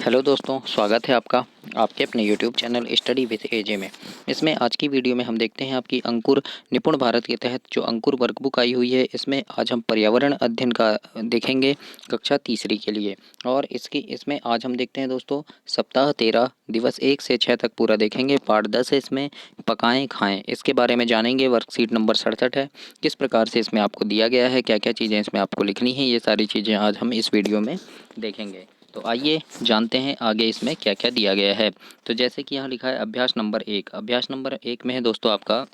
Hello दोस्तों, स्वागत है आपका आपके अपने यूट्यूब चैनल स्टडी विद एजे में। इसमें आज की वीडियो में हम देखते हैं आपकी अंकुर निपुण भारत के तहत जो अंकुर वर्कबुक आई हुई है। इसमें आज हम पर्यावरण अध्ययन का देखेंगे कक्षा तीसरी के लिए। और इसमें आज हम देखते हैं दोस्तों सप्ताह 13 दिवस 1 से 6 तक पूरा देखेंगे। पार्ट 10 है इसमें, पकाएं खाएं, इसके बारे में जानेंगे। वर्कशीट नंबर 67 है, किस प्रकार से इसमें आपको दिया गया है, क्या क्या चीज़ें इसमें आपको लिखनी है, ये सारी चीज़ें आज हम इस वीडियो में देखेंगे। तो आइए जानते हैं आगे इसमें क्या क्या दिया गया है। तो जैसे कि यहाँ लिखा है अभ्यास नंबर 1। अभ्यास नंबर 1 में है दोस्तों आपका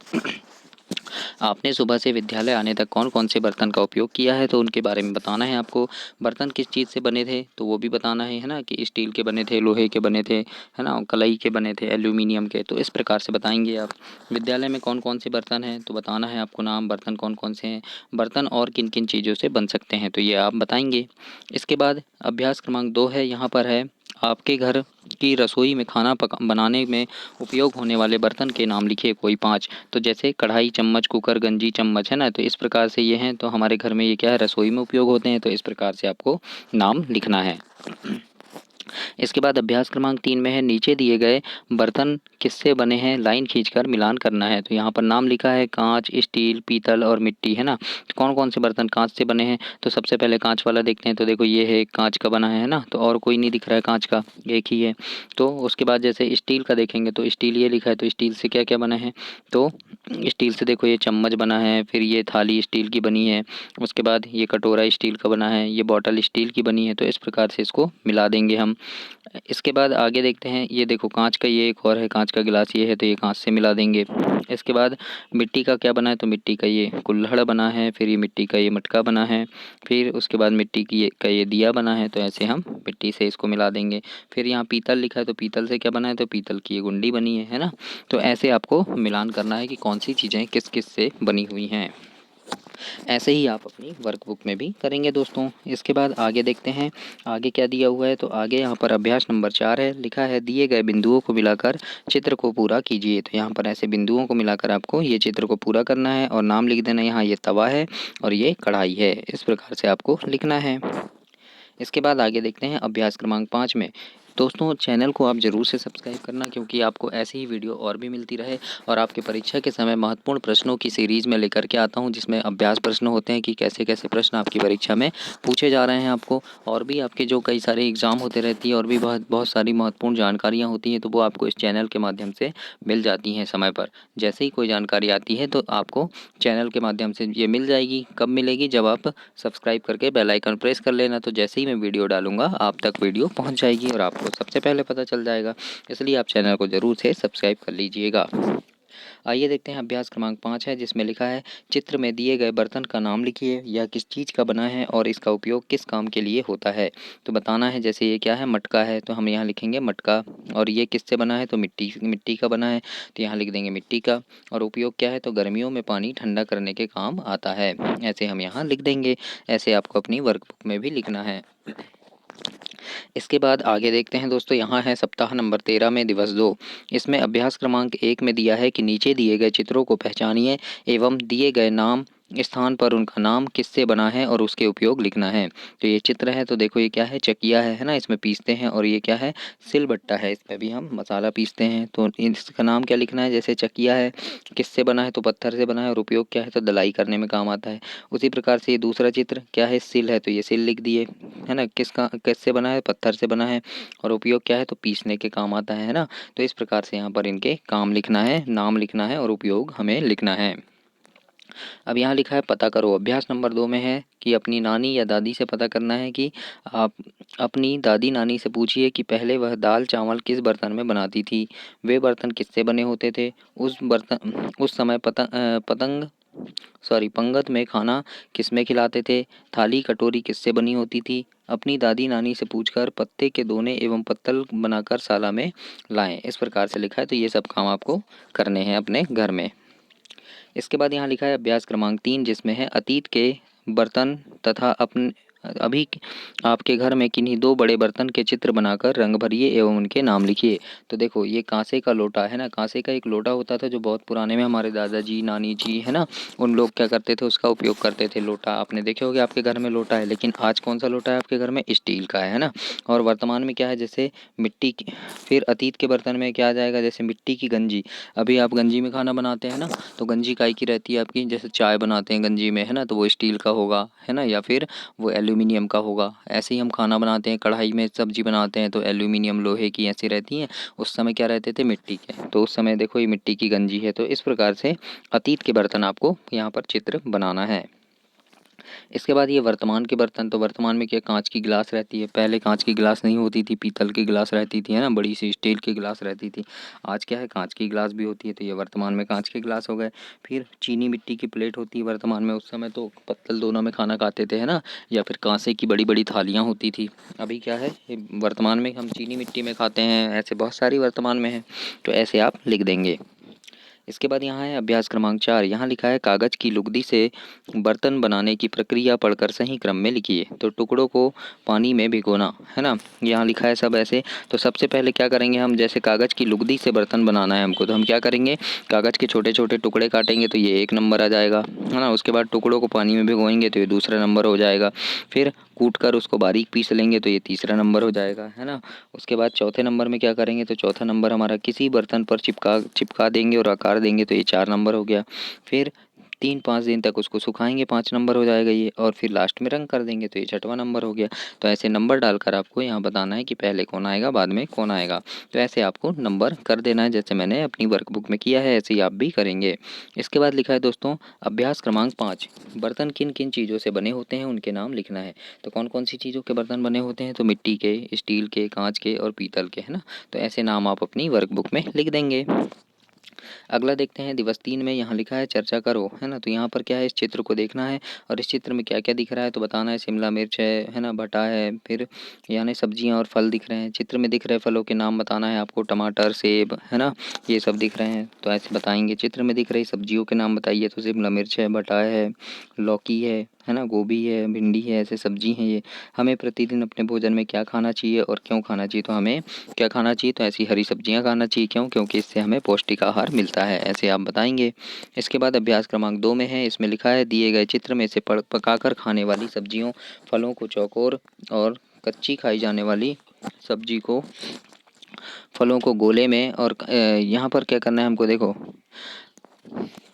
आपने सुबह से विद्यालय आने तक कौन कौन से बर्तन का उपयोग किया है, तो उनके बारे में बताना है आपको। बर्तन किस चीज़ से बने थे तो वो भी बताना है ना, कि स्टील के बने थे, लोहे के बने थे, है ना, कलई के बने थे, एल्यूमिनियम के। तो इस प्रकार से बताएंगे आप। विद्यालय में कौन कौन से बर्तन हैं तो बताना है आपको नाम, बर्तन कौन कौन से हैं, बर्तन और किन किन चीज़ों से बन सकते हैं तो ये आप बताएंगे। इसके बाद अभ्यास क्रमांक 2 है, यहाँ पर है आपके घर की रसोई में खाना बनाने में उपयोग होने वाले बर्तन के नाम लिखिए कोई 5। तो जैसे कढ़ाई, चम्मच, कुकर, गंजी, चम्मच, है ना। तो इस प्रकार से ये हैं, तो हमारे घर में ये क्या है, रसोई में उपयोग होते हैं। तो इस प्रकार से आपको नाम लिखना है। इसके बाद अभ्यास क्रमांक 3 में है नीचे दिए गए बर्तन किससे बने हैं, लाइन खींचकर मिलान करना है। तो यहाँ पर नाम लिखा है कांच, स्टील, पीतल और मिट्टी, है ना। तो कौन कौन से बर्तन कांच से बने हैं, तो सबसे पहले कांच वाला देखते हैं। तो देखो ये है कांच का बना है ना, तो और कोई नहीं दिख रहा है कांच का, एक ही है। तो उसके बाद जैसे स्टील का देखेंगे तो स्टील ये लिखा है, तो स्टील से क्या क्या बना है, तो स्टील से देखो ये चम्मच बना है, फिर ये थाली स्टील की बनी है, उसके बाद ये कटोरा स्टील का बना है, ये बॉटल स्टील की बनी है। तो इस प्रकार से इसको मिला देंगे हम। इसके बाद आगे देखते हैं, ये देखो कांच का ये एक और है, कांच का गिलास ये है, तो ये कांच से मिला देंगे। इसके बाद मिट्टी का क्या बना है, तो मिट्टी का ये कुल्हड़ बना है, फिर ये मिट्टी का ये मटका बना है, फिर उसके बाद मिट्टी की का ये दिया बना है। तो ऐसे हम मिट्टी से इसको मिला देंगे। फिर यहाँ पीतल लिखा है, तो पीतल से क्या बना है, तो पीतल की ये गुंडी बनी है ना। तो ऐसे आपको मिलान करना है कि कौन सी चीज़ें किस किस से बनी हुई हैं। ऐसे ही आप अपनी वर्कबुक में भी करेंगे दोस्तों। इसके बाद आगे देखते हैं आगे क्या दिया हुआ है। तो आगे यहाँ पर अभ्यास नंबर 4 है, लिखा है दिए गए बिंदुओं को मिलाकर चित्र को पूरा कीजिए। तो यहाँ पर ऐसे बिंदुओं को मिलाकर आपको ये चित्र को पूरा करना है और नाम लिख देना। यहाँ ये तवा है और ये कढ़ाई है, इस प्रकार से आपको लिखना है। इसके बाद आगे देखते हैं अभ्यास क्रमांक 5 में। दोस्तों चैनल को आप ज़रूर से सब्सक्राइब करना, क्योंकि आपको ऐसी ही वीडियो और भी मिलती रहे। और आपके परीक्षा के समय महत्वपूर्ण प्रश्नों की सीरीज़ में लेकर के आता हूं, जिसमें अभ्यास प्रश्न होते हैं कि कैसे कैसे प्रश्न आपकी परीक्षा में पूछे जा रहे हैं आपको। और भी आपके जो कई सारे एग्ज़ाम होते रहती है और भी बहुत बहुत सारी महत्वपूर्ण जानकारियाँ होती हैं, तो वो आपको इस चैनल के माध्यम से मिल जाती हैं समय पर। जैसे ही कोई जानकारी आती है तो आपको चैनल के माध्यम से ये मिल जाएगी। कब मिलेगी, जब आप सब्सक्राइब करके बेल आइकन प्रेस कर लेना। तो जैसे ही मैं वीडियो डालूंगा आप तक वीडियो पहुंच जाएगी और आपको सबसे पहले पता चल जाएगा। इसलिए आप चैनल को ज़रूर से सब्सक्राइब कर लीजिएगा। आइए देखते हैं अभ्यास क्रमांक 5 है, जिसमें लिखा है चित्र में दिए गए बर्तन का नाम लिखिए। यह किस चीज़ का बना है और इसका उपयोग किस काम के लिए होता है। तो बताना है। जैसे ये क्या है, मटका है, तो हम यहाँ लिखेंगे मटका। और ये किससे बना है, तो मिट्टी मिट्टी का बना है, तो यहाँ लिख देंगे मिट्टी का। और उपयोग क्या है, तो गर्मियों में पानी ठंडा करने के काम आता है, ऐसे हम यहाँ लिख देंगे। ऐसे आपको अपनी वर्कबुक में भी लिखना है। इसके बाद आगे देखते हैं दोस्तों, यहाँ है सप्ताह नंबर 13 में दिवस 2। इसमें अभ्यास क्रमांक 1 में दिया है कि नीचे दिए गए चित्रों को पहचानिए एवं दिए गए नाम स्थान पर उनका नाम किससे बना है और उसके उपयोग लिखना है। तो ये चित्र है, तो देखो ये क्या है, चकिया है ना, इसमें पीसते हैं। और ये क्या है, सिलबट्टा है, इसमें भी हम मसाला पीसते हैं। तो इसका नाम क्या लिखना है, जैसे चकिया है किससे बना है, तो पत्थर से बना है। और उपयोग क्या है, तो दलाई करने में काम आता है। उसी प्रकार से ये दूसरा चित्र क्या है, सिल है, तो ये सिल लिख दिए, है ना। किससे बना है, पत्थर से बना है। और उपयोग क्या है, तो पीसने के काम आता है ना। तो इस प्रकार से यहाँ पर इनके काम लिखना है, नाम लिखना है और उपयोग हमें लिखना है। अब यहाँ लिखा है पता करो। अभ्यास नंबर 2 में है कि अपनी नानी या दादी से पता करना है कि आप अपनी दादी नानी से पूछिए कि पहले वह दाल चावल किस बर्तन में बनाती थी, वे बर्तन किससे बने होते थे, उस समय पंगत में खाना किसमें खिलाते थे, थाली कटोरी किससे बनी होती थी। अपनी दादी नानी से पूछकर पत्ते के दोने एवं पत्तल बनाकर साला में लाएं। इस प्रकार से लिखा है, तो ये सब काम आपको करने हैं अपने घर में। इसके बाद यहाँ लिखा है अभ्यास क्रमांक 3, जिसमें है अतीत के बर्तन तथा अभी आपके घर में किन्हीं दो बड़े बर्तन के चित्र बनाकर रंग भरिए एवं उनके नाम लिखिए। तो देखो ये कांसे का लोटा है ना, कांसे का एक लोटा होता था जो बहुत पुराने में हमारे दादाजी नानी जी है ना, उन लोग क्या करते थे, उसका उपयोग करते थे। लोटा आपने देखे होंगे, आपके घर में लोटा है, लेकिन आज कौन सा लोटा है आपके घर में? स्टील का है ना। और वर्तमान में क्या है, जैसे मिट्टी की। फिर अतीत के बर्तन में क्या आ जाएगा, जैसे मिट्टी की गंजी। अभी आप गंजी में खाना बनाते हैं ना, तो गंजी काय की रहती है आपकी, जैसे चाय बनाते हैं गंजी में है ना, तो वो स्टील का होगा है ना, या फिर वो एल्यूमिनियम का होगा। ऐसे ही हम खाना बनाते हैं, कढ़ाई में सब्जी बनाते हैं तो एल्यूमिनियम लोहे की ऐसी रहती हैं। उस समय क्या रहते थे, मिट्टी के। तो उस समय देखो ये मिट्टी की गंजी है। तो इस प्रकार से अतीत के बर्तन आपको यहाँ पर चित्र बनाना है। इसके बाद ये वर्तमान के बर्तन, तो वर्तमान में क्या, कांच की गिलास रहती है। पहले कांच की गिलास नहीं होती थी, पीतल की गिलास रहती थी है ना, बड़ी सी स्टील की गिलास रहती थी। आज क्या है, कांच की गिलास भी होती है, तो ये वर्तमान में कांच के गिलास हो गए। फिर चीनी मिट्टी की प्लेट होती है वर्तमान में। उस समय तो पत्तल दोनों में खाना खाते थे है ना, या फिर कांसे की बड़ी बड़ी थालियाँ होती थी। अभी क्या है, वर्तमान में हम चीनी मिट्टी में खाते हैं। ऐसे बहुत सारी वर्तमान में है, तो ऐसे आप लिख देंगे। इसके बाद यहाँ है अभ्यास क्रमांक 4। यहाँ लिखा है कागज की लुगदी से बर्तन बनाने की प्रक्रिया पढ़कर सही क्रम में लिखिए। तो टुकड़ों को पानी में भिगोना है ना, यहाँ लिखा है सब ऐसे। तो सबसे पहले क्या करेंगे हम, जैसे कागज की लुगदी से बर्तन बनाना है हमको, तो हम क्या करेंगे, कागज के छोटे छोटे टुकड़े काटेंगे तो ये एक नंबर आ जाएगा है ना। उसके बाद टुकड़ों को पानी में भिगोएंगे तो ये दूसरा नंबर हो जाएगा। फिर कूट कर उसको बारीक पीस लेंगे तो ये तीसरा नंबर हो जाएगा है ना। उसके बाद चौथे नंबर में क्या करेंगे, तो चौथा नंबर हमारा किसी बर्तन पर चिपका चिपका देंगे और आकार देंगे तो ये 4 नंबर हो गया। फिर 3-5 दिन तक उसको सुखाएंगे, 5 नंबर हो जाएगा ये। और फिर लास्ट में रंग कर देंगे तो ये 6वां नंबर हो गया। तो ऐसे नंबर डालकर आपको यहाँ बताना है कि पहले कौन आएगा बाद में कौन आएगा। तो ऐसे आपको नंबर कर देना है, जैसे मैंने अपनी वर्कबुक में किया है ऐसे ही आप भी करेंगे। इसके बाद लिखा है दोस्तों अभ्यास क्रमांक 5, बर्तन किन किन चीज़ों से बने होते हैं उनके नाम लिखना है। तो कौन कौन सी चीज़ों के बर्तन बने होते हैं, तो मिट्टी के, स्टील के, कांच के और पीतल के है ना। तो ऐसे नाम आप अपनी वर्कबुक में लिख देंगे। अगला देखते हैं दिवस 3 में, यहाँ लिखा है चर्चा करो है ना। तो यहाँ पर क्या है, इस चित्र को देखना है और इस चित्र में क्या क्या दिख रहा है तो बताना है। शिमला मिर्च है ना, भटा है, फिर यानी सब्जियाँ और फल दिख रहे हैं। चित्र में दिख रहे फलों के नाम बताना है आपको, टमाटर, सेब है ना, ये सब दिख रहे हैं तो ऐसे बताएंगे। चित्र में दिख रही सब्जियों के नाम बताइए, तो शिमला मिर्च है, भटा है, लौकी है ना, गोभी है, भिंडी है, ऐसे सब्जी हैं ये। हमें प्रतिदिन अपने भोजन में क्या खाना चाहिए और क्यों खाना चाहिए, तो हमें क्या खाना चाहिए, तो ऐसी हरी सब्जियां खाना चाहिए। क्यों? क्योंकि इससे हमें पौष्टिक आहार मिलता है, ऐसे आप बताएंगे। इसके बाद अभ्यास क्रमांक 2 में है, इसमें लिखा है दिए गए चित्र में से पकाकर खाने वाली सब्जियों फलों को चौकोर और कच्ची खाई जाने वाली सब्जी को फलों को गोले में और यहाँ पर क्या करना है हमको, देखो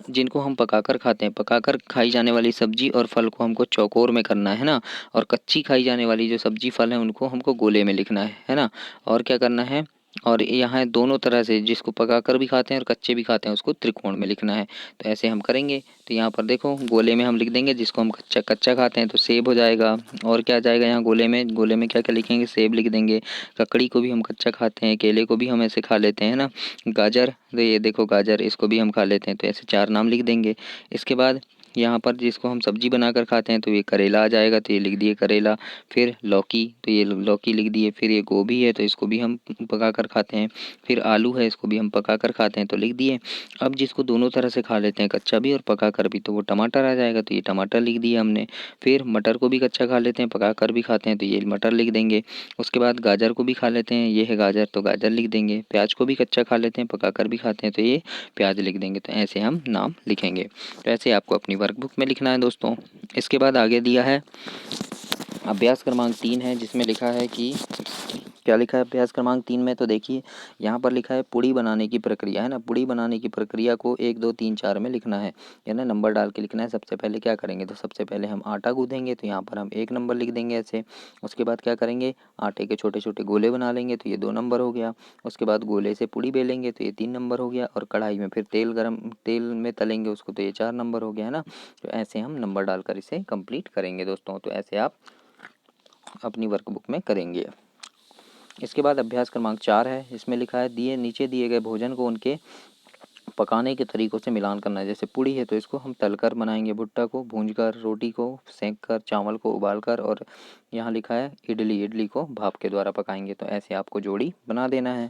जिनको हम पकाकर खाते हैं, पकाकर खाई जाने वाली सब्जी और फल को हमको चौकोर में करना है ना, और कच्ची खाई जाने वाली जो सब्जी फल है उनको हमको गोले में लिखना है ना। और क्या करना है, और यहाँ दोनों तरह से जिसको पकाकर भी खाते हैं और कच्चे भी खाते हैं उसको त्रिकोण में लिखना है। तो ऐसे हम करेंगे। तो यहाँ पर देखो गोले में हम लिख देंगे जिसको हम कच्चा कच्चा खाते हैं तो सेब हो जाएगा। और क्या आ जाएगा यहाँ गोले में, गोले में क्या क्या लिखेंगे, सेब लिख देंगे। ककड़ी को भी हम कच्चा खाते हैं, केले को भी हम ऐसे खा लेते हैं ना। गाजर, तो ये देखो गाजर, इसको भी हम खा लेते हैं, तो ऐसे 4 नाम लिख देंगे। इसके बाद यहाँ पर जिसको हम सब्जी बनाकर खाते हैं तो ये करेला आ जाएगा, तो ये लिख दिए करेला। फिर लौकी, तो ये लौकी लिख दिए। फिर ये गोभी है तो इसको भी हम पकाकर खाते हैं। फिर आलू है, इसको भी हम पकाकर खाते हैं तो लिख दिए। अब जिसको दोनों तरह से खा लेते हैं, कच्चा भी और पकाकर भी, तो वो टमाटर आ जाएगा, तो ये टमाटर लिख दिया हमने। फिर मटर को भी कच्चा खा लेते हैं, पकाकर भी खाते हैं, तो ये मटर लिख देंगे। उसके बाद गाजर को भी खा लेते हैं, ये है गाजर, तो गाजर लिख देंगे। प्याज को भी कच्चा खा लेते हैं, पकाकर भी खाते हैं, तो ये प्याज लिख देंगे। तो ऐसे हम नाम लिखेंगे। तो ऐसे आपको अपनी वर्कबुक में लिखना है दोस्तों। इसके बाद आगे दिया है अभ्यास क्रमांक 3 है, जिसमें लिखा है कि क्या लिखा है अभ्यास क्रमांक 3 में, तो देखिए यहाँ पर लिखा है पुड़ी बनाने की प्रक्रिया है ना। पुड़ी बनाने की प्रक्रिया को 1 2 3 4 में लिखना है, यानी नंबर डाल के लिखना है। सबसे पहले क्या करेंगे, तो सबसे पहले हम आटा गूँथेंगे, तो यहाँ पर हम 1 नंबर लिख देंगे ऐसे। उसके बाद क्या करेंगे, आटे के छोटे छोटे गोले बना लेंगे, तो ये 2 नंबर हो गया। उसके बाद गोले से पुड़ी बेलेंगे तो ये 3 नंबर हो गया। और कढ़ाई में फिर तेल में तलेंगे उसको, तो ये 4 नंबर हो गया है ना। तो ऐसे हम नंबर डालकर इसे कंप्लीट करेंगे दोस्तों। तो ऐसे आप अपनी वर्कबुक में करेंगे। इसके बाद अभ्यास क्रमांक 4 है, इसमें लिखा है नीचे दिए गए भोजन को उनके पकाने के तरीकों से मिलान करना है। जैसे पुड़ी है तो इसको हम तलकर बनाएंगे, भुट्टा को भूंजकर, रोटी को सेंक कर, चावल को उबालकर, और यहाँ लिखा है इडली को भाप के द्वारा पकाएंगे। तो ऐसे आपको जोड़ी बना देना है।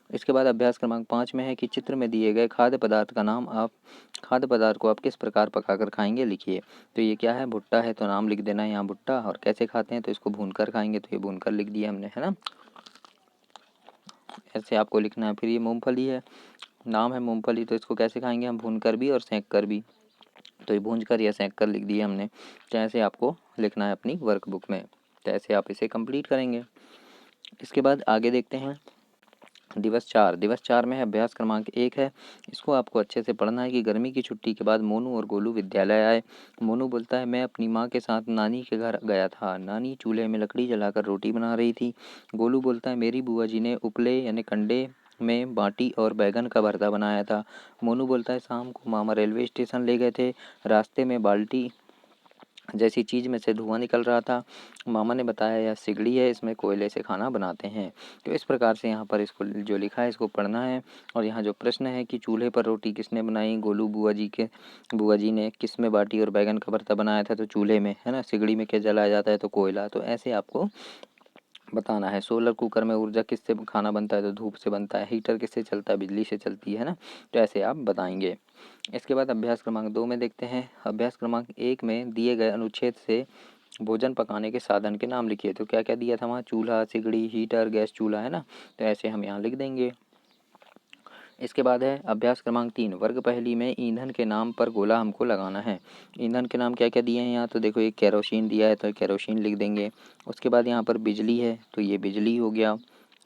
इसके बाद अभ्यास क्रमांक 5 में है कि चित्र में दिए गए खाद्य पदार्थ का नाम आप खाद्य पदार्थ को आप किस प्रकार पकाकर खाएंगे लिखिए। तो ये क्या है, भुट्टा है तो नाम लिख देना है यहाँ भुट्टा, और कैसे खाते हैं तो इसको भूनकर खाएंगे, तो ये भूनकर लिख दिया हमने, है ना। ऐसे आपको लिखना है। फिर ये मूंगफली है, नाम है मूंगफली, तो इसको कैसे खाएंगे हम, भूनकर भी और सेंक कर भी, तो ये भून कर या सेंक कर लिख दिया हमने। तो ऐसे आपको लिखना है अपनी वर्कबुक में, तो ऐसे आप इसे कंप्लीट करेंगे। इसके बाद आगे देखते हैं दिवस 4 में अभ्यास क्रमांक 1 है। इसको आपको अच्छे से पढ़ना है कि गर्मी की छुट्टी के बाद मोनू और गोलू विद्यालय आए। मोनू बोलता है मैं अपनी माँ के साथ नानी के घर गया था, नानी चूल्हे में लकड़ी जलाकर रोटी बना रही थी। गोलू बोलता है मेरी बुआ जी ने उपले यानी कंडे में बाटी और बैगन का भरता बनाया था। मोनू बोलता है शाम को मामा रेलवे स्टेशन ले गए थे, रास्ते में बाल्टी जैसी चीज़ में से धुआं निकल रहा था। मामा ने बताया यह सिगड़ी है, इसमें कोयले से खाना बनाते हैं। तो इस प्रकार से यहाँ पर इसको जो लिखा है इसको पढ़ना है। और यहाँ जो प्रश्न है कि चूल्हे पर रोटी किसने बनाई, गोलू बुआ जी ने। किस में बाटी और बैगन का भरता बनाया था, तो चूल्हे में, है ना। सिगड़ी में क्या जलाया जाता है, तो कोयला। तो ऐसे आपको बताना है। सोलर कुकर में ऊर्जा किससे खाना बनता है, तो धूप से बनता है। हीटर किससे चलता है, बिजली से चलती है ना। तो ऐसे आप बताएंगे। इसके बाद अभ्यास क्रमांक 2 में देखते हैं। अभ्यास क्रमांक 1 में दिए गए अनुच्छेद से भोजन पकाने के साधन के नाम लिखिए। तो क्या क्या दिया था वहाँ, चूल्हा, सिगड़ी, हीटर, गैस चूल्हा, है ना। तो ऐसे हम यहाँ लिख देंगे। इसके बाद है अभ्यास क्रमांक 3 वर्ग पहली में ईंधन के नाम पर गोला हमको लगाना है। ईंधन के नाम क्या क्या दिए हैं यहाँ, तो देखो एक केरोसिन दिया है तो केरोसिन लिख देंगे। उसके बाद यहाँ पर बिजली है तो ये बिजली हो गया।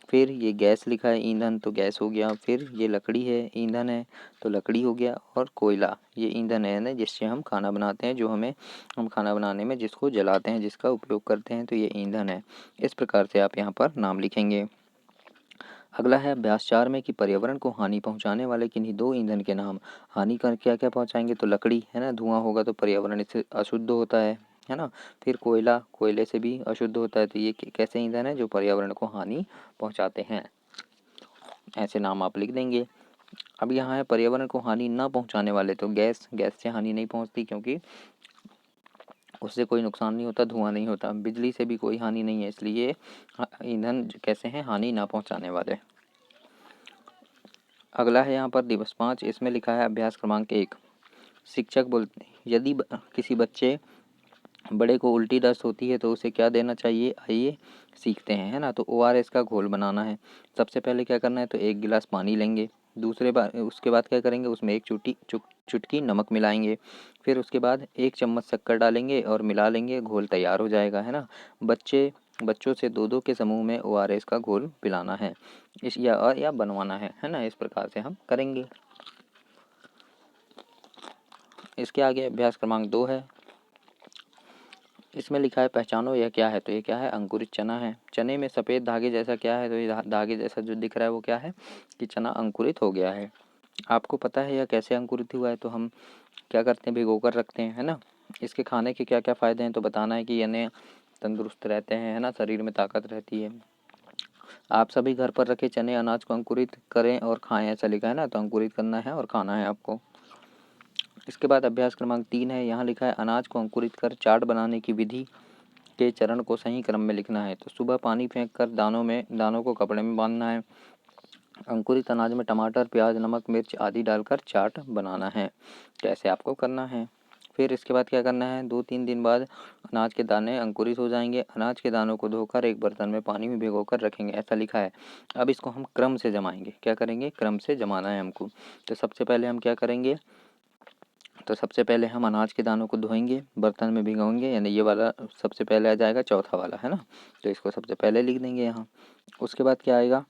फिर ये गैस लिखा है ईंधन, तो गैस हो गया। फिर ये लकड़ी है, ईंधन है तो लकड़ी हो गया। और कोयला ये ईंधन है ना, जिससे हम खाना बनाते हैं, जो हम खाना बनाने में जिसको जलाते हैं, जिसका उपयोग करते हैं, तो ये ईंधन है। इस प्रकार से आप यहाँ पर नाम लिखेंगे। अगला है अभ्यास 4 में कि पर्यावरण को हानि पहुंचाने वाले किन्हीं 2 ईंधन के नाम। हानि कर क्या क्या पहुंचाएंगे, तो लकड़ी, है ना, धुआं होगा तो पर्यावरण इससे अशुद्ध होता है ना। फिर कोयला, कोयले से भी अशुद्ध होता है, तो ये कैसे ईंधन है, जो पर्यावरण को हानि पहुंचाते हैं। ऐसे नाम आप लिख देंगे। अब यहाँ है पर्यावरण को हानि न पहुंचाने वाले, तो गैस से हानि नहीं पहुंचती, क्योंकि उससे कोई नुकसान नहीं होता, धुआं नहीं होता। बिजली से भी कोई हानि नहीं है, इसलिए ईंधन कैसे हैं, हानि ना पहुंचाने वाले। अगला है यहाँ पर दिवस 5, इसमें लिखा है अभ्यास क्रमांक 1। शिक्षक बोलते हैं यदि किसी बच्चे बड़े को उल्टी दस्त होती है तो उसे क्या देना चाहिए, आइए सीखते हैं, है ना। तो ORS का घोल बनाना है। सबसे पहले क्या करना है, तो 1 गिलास पानी लेंगे। उसके बाद क्या करेंगे, उसमें एक चुटकी नमक मिलाएंगे। फिर उसके बाद 1 चम्मच शक्कर डालेंगे और मिला लेंगे, घोल तैयार हो जाएगा, है ना। बच्चों से 2-2 के समूह में ORS का घोल पिलाना है, या बनवाना है ना। इस प्रकार से हम करेंगे। इसके आगे अभ्यास क्रमांक 2 है। इसमें लिखा है पहचानो यह क्या है, तो ये क्या है, अंकुरित चना है। चने में सफ़ेद धागे जैसा क्या है, तो ये धागे जैसा जो दिख रहा है वो क्या है, कि चना अंकुरित हो गया है। आपको पता है यह कैसे अंकुरित हुआ है, तो हम क्या करते हैं, भिगो कर रखते हैं, है ना। इसके खाने के क्या क्या फ़ायदे हैं, तो बताना है कि यानी तंदुरुस्त रहते हैं, है ना, शरीर में ताकत रहती है। आप सभी घर पर रखे चने अनाज को अंकुरित करें और खाएं, ऐसा लिखा है ना। तो अंकुरित करना है और खाना है आपको। इसके बाद अभ्यास क्रमांक 3 है। यहाँ लिखा है अनाज को अंकुरित कर चाट बनाने की विधि के चरण को सही क्रम में लिखना है। तो सुबह पानी फेंक कर दानों को कपड़े में बांधना है। अंकुरित अनाज में टमाटर, प्याज, नमक, मिर्च आदि डालकर चाट बनाना है। कैसे आपको करना है। फिर इसके बाद क्या करना है, 2-3 दिन बाद अनाज के दाने अंकुरित हो जाएंगे। अनाज के दानों को धोकर एक बर्तन में पानी में भिगोकर रखेंगे, ऐसा लिखा है। अब इसको हम क्रम से जमाएंगे। क्या करेंगे, क्रम से जमाना है हमको। तो सबसे पहले हम क्या करेंगे, तो सबसे पहले हम अनाज के दानों को धोएंगे, बर्तन में भिगोएंगे, यानी ये वाला सबसे पहले आ जाएगा, चौथा वाला, है ना। तो इसको सबसे पहले लिख देंगे यहाँ। उसके बाद क्या आएगा,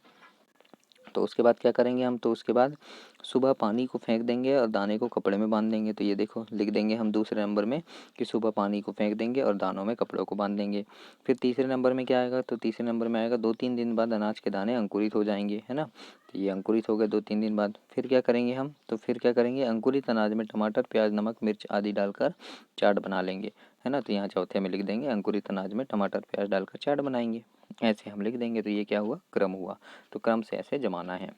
तो उसके बाद क्या करेंगे हम, तो उसके बाद सुबह पानी को फेंक देंगे और दाने को कपड़े में बांध देंगे। तो ये देखो लिख देंगे हम दूसरे नंबर में कि सुबह पानी को फेंक देंगे और दानों में कपड़ों को बांध देंगे। फिर तीसरे नंबर में क्या आएगा, तो तीसरे नंबर में आएगा 2-3 दिन बाद अनाज के दाने अंकुरित हो जाएंगे, है ना। तो ये अंकुरित हो गए 2-3 दिन बाद। फिर क्या करेंगे हम, तो फिर क्या करेंगे, अंकुरित अनाज में टमाटर, प्याज, नमक, मिर्च आदि डालकर चाट बना लेंगे, है ना। तो यहाँ चौथे में लिख देंगे अंकुरित अनाज में टमाटर, प्याज डालकर चाट बनाएंगे। ऐसे हम लिख देंगे। तो ये क्या हुआ, क्रम हुआ। तो क्रम से ऐसे जमाना है।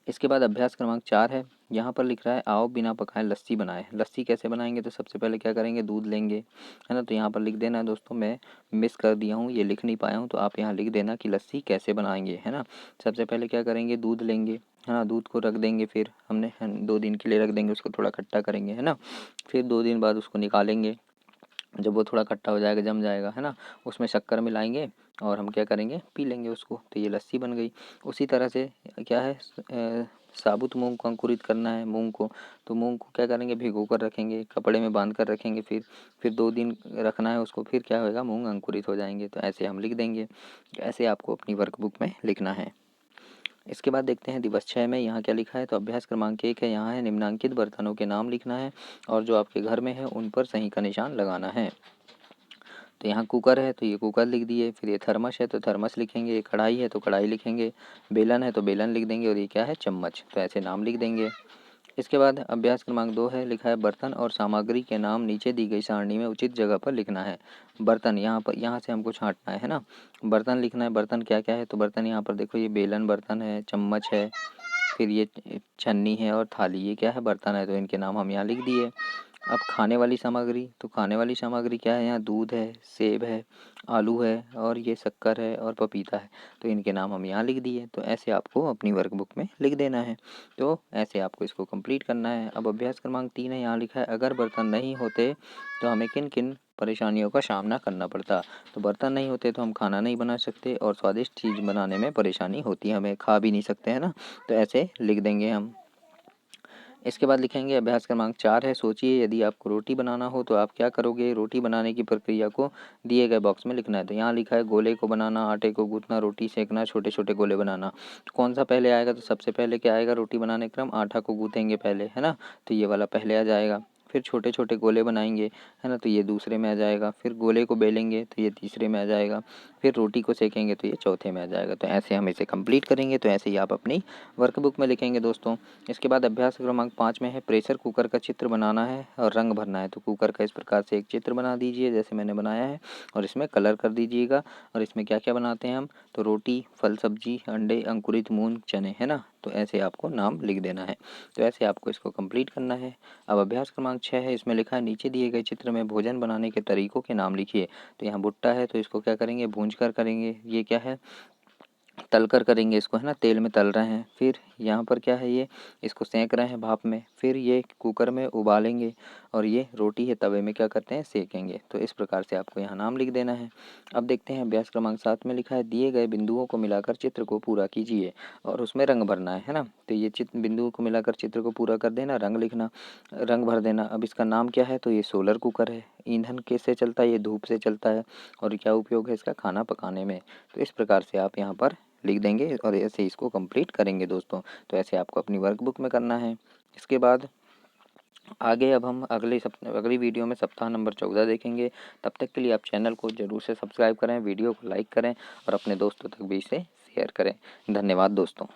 इसके बाद अभ्यास क्रमांक 4 है, यहाँ पर लिख रहा है आओ बिना पकाए लस्सी बनाए। लस्सी कैसे बनाएंगे, तो सबसे पहले क्या करेंगे, दूध लेंगे, है ना। तो यहाँ पर लिख देना है दोस्तों, मैं मिस कर दिया हूँ, ये लिख नहीं पाया हूँ, तो आप यहाँ लिख देना कि लस्सी कैसे बनाएंगे, है ना। सबसे पहले क्या करेंगे, दूध लेंगे, है ना, दूध को रख देंगे, फिर हमने 2 दिन के लिए रख देंगे, उसको थोड़ा खट्टा करेंगे, है ना। फिर 2 दिन बाद उसको निकालेंगे, जब वो थोड़ा खट्टा हो जाएगा, जम जाएगा, है ना, उसमें शक्कर मिलाएंगे और हम क्या करेंगे, पी लेंगे उसको, तो ये लस्सी बन गई। उसी तरह से क्या है, साबुत मूंग को अंकुरित करना है, मूंग को, तो मूंग को क्या करेंगे, भिगो कर रखेंगे, कपड़े में बांध कर रखेंगे, फिर 2 दिन रखना है उसको, फिर क्या होगा, मूंग अंकुरित हो जाएंगे। तो ऐसे हम लिख देंगे, ऐसे आपको अपनी वर्कबुक में लिखना है। इसके बाद देखते हैं दिवस 6 में यहाँ क्या लिखा है, तो अभ्यास क्रमांक 1 है, यहाँ है निम्नांकित बर्तनों के नाम लिखना है और जो आपके घर में है उन पर सही का निशान लगाना है। तो यहाँ कुकर है तो ये कुकर लिख दिए, फिर ये थर्मस है तो थर्मस लिखेंगे, ये कढ़ाई है तो कढ़ाई लिखेंगे, बेलन है तो बेलन लिख देंगे और ये क्या है, चम्मच, तो ऐसे नाम लिख देंगे। इसके बाद अभ्यास क्रमांक 2 है, लिखा है बर्तन और सामग्री के नाम नीचे दी गई सारणी में उचित जगह पर लिखना है। बर्तन यहाँ से हमको छांटना है ना, बर्तन लिखना है, बर्तन क्या क्या है, तो बर्तन यहाँ पर देखो, ये बेलन बर्तन है, चम्मच है, फिर ये छन्नी है और थाली, ये क्या है, बर्तन है, तो इनके नाम हम यहाँ लिख दिए। अब खाने वाली सामग्री, तो खाने वाली सामग्री क्या है, यहाँ दूध है, सेब है, आलू है और ये शक्कर है और पपीता है, तो इनके नाम हम यहाँ लिख दिए। तो ऐसे आपको अपनी वर्कबुक में लिख देना है। तो ऐसे आपको इसको कंप्लीट करना है। अब अभ्यास क्रमांक 3 है, यहाँ लिखा है अगर बर्तन नहीं होते तो हमें किन किन परेशानियों का सामना करना पड़ता। तो बर्तन नहीं होते तो हम खाना नहीं बना सकते और स्वादिष्ट चीज़ बनाने में परेशानी होती है, हमें खा भी नहीं सकते, है ना। तो ऐसे लिख देंगे हम। इसके बाद लिखेंगे अभ्यास क्रमांक 4 है, सोचिए यदि आपको रोटी बनाना हो तो आप क्या करोगे। रोटी बनाने की प्रक्रिया को दिए गए बॉक्स में लिखना है। तो यहाँ लिखा है गोले को बनाना, आटे को गूंथना, रोटी सेकना, छोटे छोटे गोले बनाना। कौन सा पहले आएगा, तो सबसे पहले क्या आएगा, रोटी बनाने क्रम, आटा को गूंथेंगे पहले, है ना, तो ये वाला पहले आ जाएगा। फिर छोटे छोटे गोले बनाएंगे, है ना, तो ये दूसरे में आ जाएगा। फिर गोले को बेलेंगे तो ये तीसरे में आ जाएगा। फिर रोटी को सेकेंगे तो ये चौथे में आ जाएगा। तो ऐसे हम इसे कंप्लीट करेंगे। तो ऐसे ही आप अपनी वर्कबुक में लिखेंगे दोस्तों। इसके बाद अभ्यास क्रमांक 5 में है प्रेशर कुकर का चित्र बनाना है और रंग भरना है। तो कुकर का इस प्रकार से एक चित्र बना दीजिए जैसे मैंने बनाया है और इसमें कलर कर दीजिएगा। और इसमें क्या क्या बनाते हैं हम, तो रोटी, फल सब्जी, अंडे, अंकुरित मूंग, चने, है ना। तो ऐसे आपको नाम लिख देना है। तो ऐसे आपको इसको कंप्लीट करना है। अब अभ्यास क्रमांक 6 है, इसमें लिखा है नीचे दिए गए चित्र में भोजन बनाने के तरीकों के नाम लिखिए। तो यहाँ भुट्टा है तो इसको क्या करेंगे, भूंज कर करेंगे। ये क्या है, तल कर करेंगे इसको, है ना, तेल में तल रहे हैं। फिर यहाँ पर क्या है, ये इसको सेंक रहे हैं भाप में। फिर ये कुकर में उबालेंगे और ये रोटी है तवे में क्या करते हैं, सेकेंगे। तो इस प्रकार से आपको यहाँ नाम लिख देना है। अब देखते हैं अभ्यास क्रमांक 7 में लिखा है दिए गए बिंदुओं को मिलाकर चित्र को पूरा कीजिए और उसमें रंग भरना है ना। तो ये चित्र बिंदुओं को मिलाकर चित्र को पूरा कर देना, रंग लिखना, रंग भर देना। अब इसका नाम क्या है, तो ये सोलर कुकर है। ईंधन किससे चलता है, ये धूप से चलता है। और क्या उपयोग है इसका, खाना पकाने में। तो इस प्रकार से आप यहाँ पर लिख देंगे और ऐसे इसको कंप्लीट करेंगे दोस्तों। तो ऐसे आपको अपनी वर्कबुक में करना है। इसके बाद आगे अब हम अगली वीडियो में सप्ताह नंबर 14 देखेंगे। तब तक के लिए आप चैनल को ज़रूर से सब्सक्राइब करें, वीडियो को लाइक करें और अपने दोस्तों तक भी इसे शेयर करें। धन्यवाद दोस्तों।